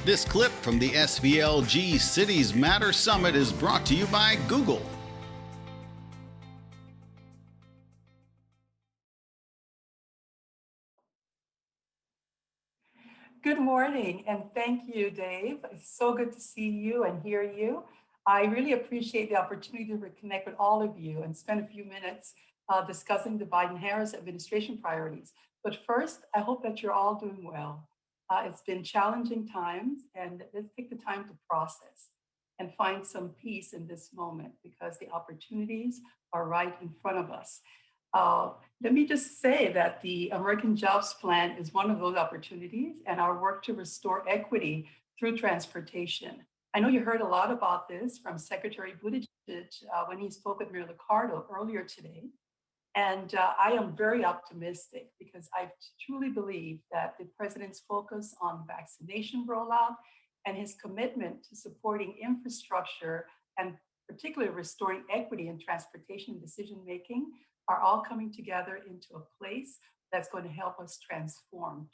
This clip from the SVLG Cities Matter Summit is brought to you by Google. Good morning, and thank you, Dave. It's so good to see you and hear you. I really appreciate the opportunity to reconnect with all of you and spend a few minutes discussing the Biden-Harris administration priorities. But first, I hope that you're all doing well. It's been challenging times, and let's take the time to process and find some peace in this moment because the opportunities are right in front of us. Let me just say that the American Jobs Plan is one of those opportunities, and our work to restore equity through transportation. I know you heard a lot about this from Secretary Buttigieg when he spoke with Mayor Liccardo earlier today. And I am very optimistic because I truly believe that the president's focus on vaccination rollout and his commitment to supporting infrastructure and particularly restoring equity in transportation decision making are all coming together into a place that's going to help us transform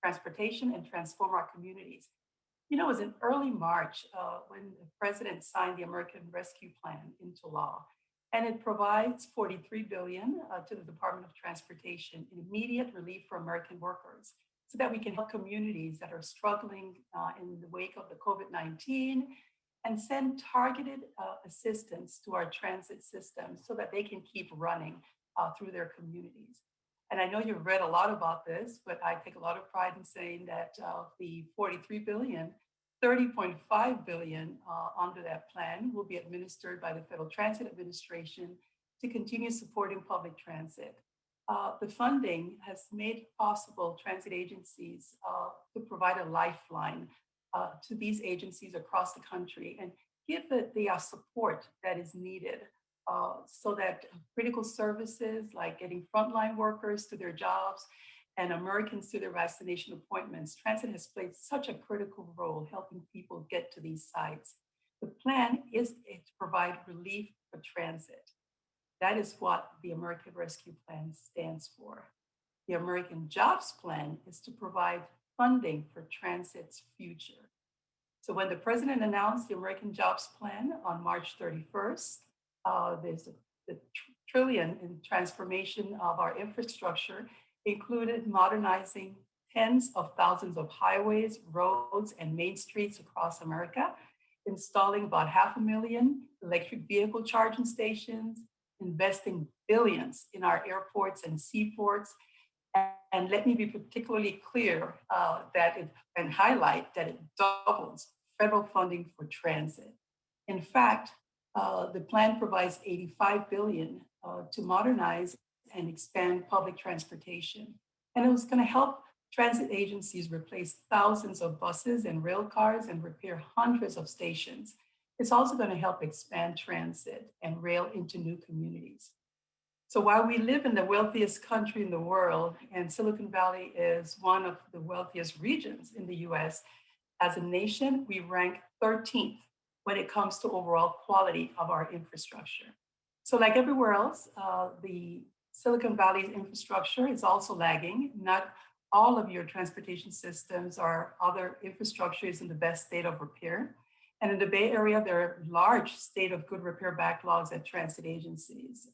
transportation and transform our communities. You know, it was in early March when the president signed the American Rescue Plan into law. And it provides $43 billion to the Department of Transportation in immediate relief for American workers so that we can help communities that are struggling in the wake of the COVID-19 and send targeted assistance to our transit system so that they can keep running through their communities. And I know you've read a lot about this, but I take a lot of pride in saying that the $43 billion 30.5 billion under that plan will be administered by the Federal Transit Administration to continue supporting public transit. The funding has made possible transit agencies to provide a lifeline to these agencies across the country and give the support that is needed so that critical services like getting frontline workers to their jobs and Americans to their vaccination appointments, transit has played such a critical role helping people get to these sites. The plan is to provide relief for transit. That is what the American Rescue Plan stands for. The American Jobs Plan is to provide funding for transit's future. So when the president announced the American Jobs Plan on March 31st, there's the trillion in transformation of our infrastructure included modernizing tens of thousands of highways, roads, and main streets across America, installing about 500,000 electric vehicle charging stations, investing billions in our airports and seaports. And let me be particularly clear and highlight that it doubles federal funding for transit. In fact, the plan provides $85 billion to modernize and expand public transportation. And it was going to help transit agencies replace thousands of buses and rail cars and repair hundreds of stations. It's also going to help expand transit and rail into new communities. So while we live in the wealthiest country in the world, and Silicon Valley is one of the wealthiest regions in the US, as a nation, we rank 13th when it comes to overall quality of our infrastructure. So like everywhere else, the Silicon Valley's infrastructure is also lagging. Not all of your transportation systems or other infrastructure is in the best state of repair. And in the Bay Area, there are large state of good repair backlogs at transit agencies.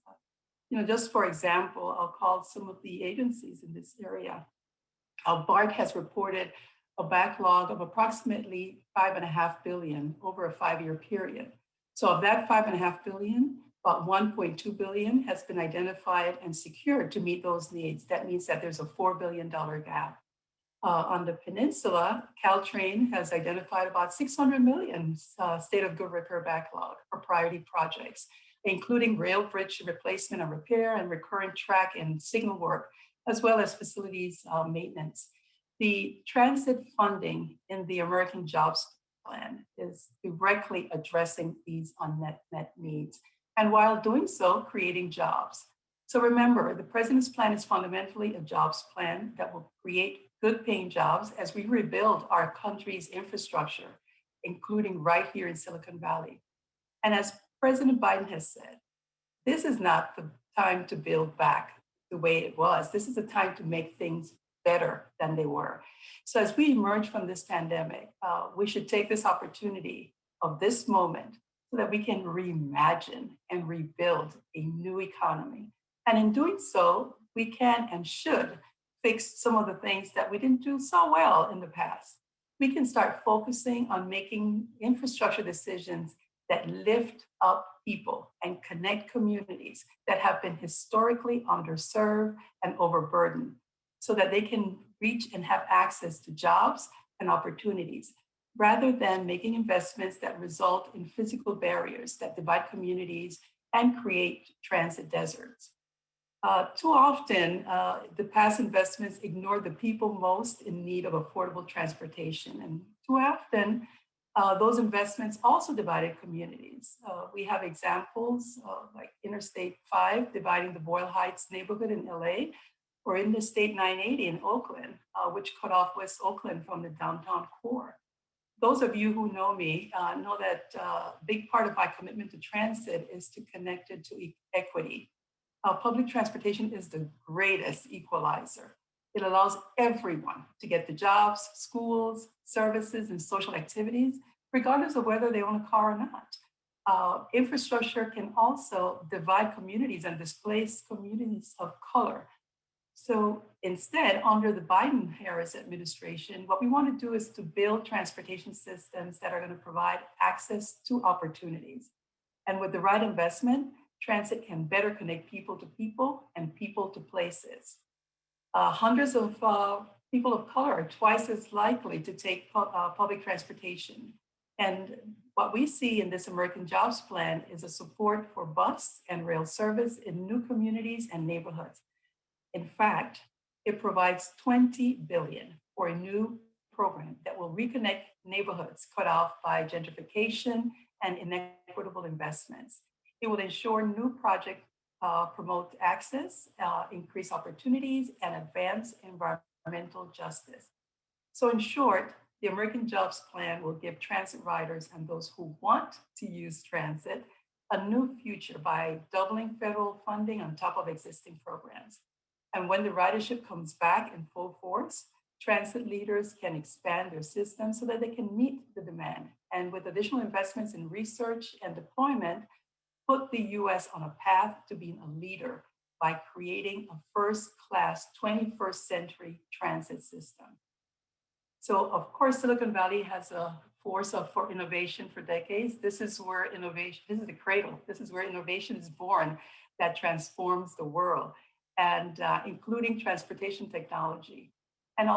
Just for example, I'll call some of the agencies in this area. BART has reported a backlog of approximately $5.5 billion over a 5-year period. So of that $5.5 billion, about $1.2 billion has been identified and secured to meet those needs. That means that there's a $4 billion gap. On the peninsula, Caltrain has identified about $600 million state of good repair backlog for priority projects, including rail bridge replacement and repair and recurrent track and signal work, as well as facilities maintenance. The transit funding in the American Jobs Plan is directly addressing these unmet needs, and while doing so, creating jobs. So remember, the president's plan is fundamentally a jobs plan that will create good paying jobs as we rebuild our country's infrastructure, including right here in Silicon Valley. And as President Biden has said, this is not the time to build back the way it was. This is the time to make things better than they were. So as we emerge from this pandemic, we should take this opportunity of this moment so that we can reimagine and rebuild a new economy. And in doing so, we can and should fix some of the things that we didn't do so well in the past. We can start focusing on making infrastructure decisions that lift up people and connect communities that have been historically underserved and overburdened so that they can reach and have access to jobs and opportunities rather than making investments that result in physical barriers that divide communities and create transit deserts. Too often, the past investments ignore the people most in need of affordable transportation. And too often, those investments also divided communities. We have examples like Interstate 5 dividing the Boyle Heights neighborhood in LA, or Interstate 980 in Oakland, which cut off West Oakland from the downtown core. Those of you who know me know that a big part of my commitment to transit is to connect it to equity. Public transportation is the greatest equalizer. It allows everyone to get to jobs, schools, services, and social activities, regardless of whether they own a car or not. Infrastructure can also divide communities and displace communities of color. So instead, under the Biden-Harris administration, what we want to do is to build transportation systems that are going to provide access to opportunities. And with the right investment, transit can better connect people and people to places. Hundreds of people of color are twice as likely to take public transportation. And what we see in this American Jobs Plan is a support for bus and rail service in new communities and neighborhoods. In fact, it provides $20 billion for a new program that will reconnect neighborhoods cut off by gentrification and inequitable investments. It will ensure new projects promote access, increase opportunities, and advance environmental justice. So in short, the American Jobs Plan will give transit riders and those who want to use transit a new future by doubling federal funding on top of existing programs. And when the ridership comes back in full force, transit leaders can expand their system so that they can meet the demand. And with additional investments in research and deployment, put the US on a path to being a leader by creating a first-class 21st century transit system. So of course, Silicon Valley has a force for innovation for decades. This is where innovation, this is the cradle. This is where innovation is born that transforms the world, and including transportation technology. And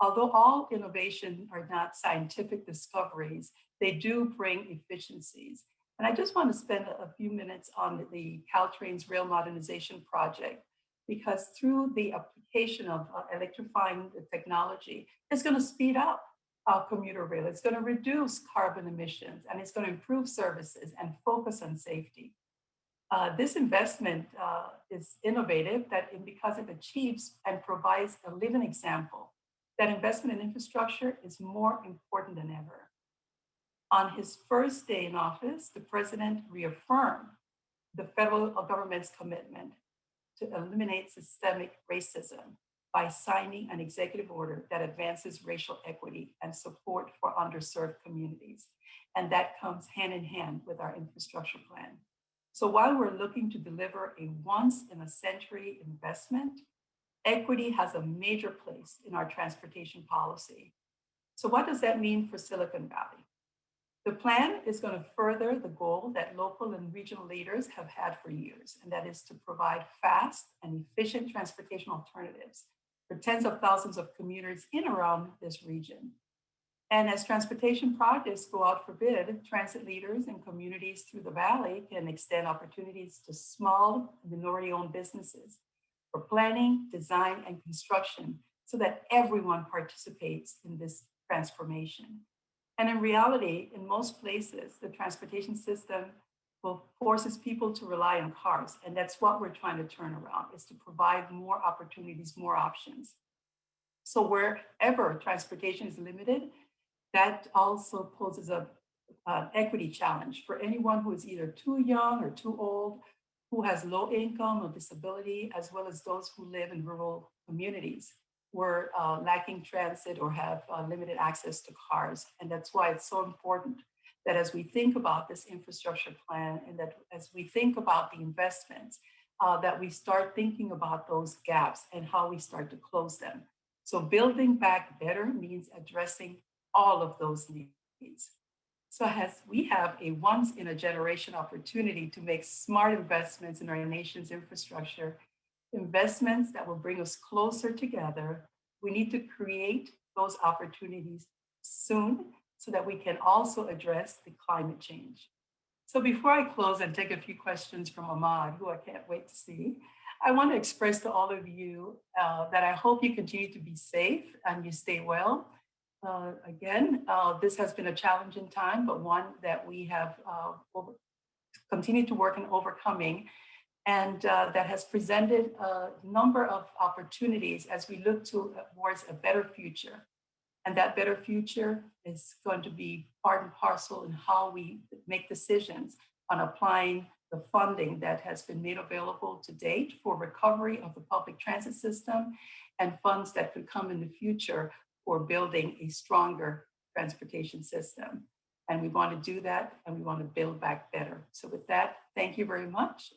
although all innovation are not scientific discoveries, they do bring efficiencies. And I just want to spend a few minutes on the Caltrain's rail modernization project, because through the application of electrifying the technology, it's going to speed up commuter rail. It's going to reduce carbon emissions, and it's going to improve services and focus on safety. This investment is innovative because it achieves and provides a living example that investment in infrastructure is more important than ever. On his first day in office, the president reaffirmed the federal government's commitment to eliminate systemic racism by signing an executive order that advances racial equity and support for underserved communities. And that comes hand in hand with our infrastructure plan. So while we're looking to deliver a once-in-a-century investment, equity has a major place in our transportation policy. So what does that mean for Silicon Valley? The plan is going to further the goal that local and regional leaders have had for years, and that is to provide fast and efficient transportation alternatives for tens of thousands of commuters in and around this region. And as transportation projects go out for bid, transit leaders and communities through the valley can extend opportunities to small minority-owned businesses for planning, design, and construction so that everyone participates in this transformation. And in reality, in most places, the transportation system forces people to rely on cars. And that's what we're trying to turn around, is to provide more opportunities, more options. So wherever transportation is limited, that also poses an equity challenge for anyone who is either too young or too old, who has low income or disability, as well as those who live in rural communities. were lacking transit or have limited access to cars. And that's why it's so important that as we think about this infrastructure plan and that as we think about the investments, that we start thinking about those gaps and how we start to close them. So building back better means addressing all of those needs. So as we have a once in a generation opportunity to make smart investments in our nation's infrastructure, investments that will bring us closer together, we need to create those opportunities soon so that we can also address the climate change. So before I close and take a few questions from Ahmad, who I can't wait to see, I want to express to all of you that I hope you continue to be safe and you stay well. This has been a challenging time, but one that we have continued to work in overcoming, and that has presented a number of opportunities as we look towards a better future. And that better future is going to be part and parcel in how we make decisions on applying the funding that has been made available to date for recovery of the public transit system and funds that could come in the future for building a stronger transportation system. And we want to do that and we want to build back better. So with that, thank you very much.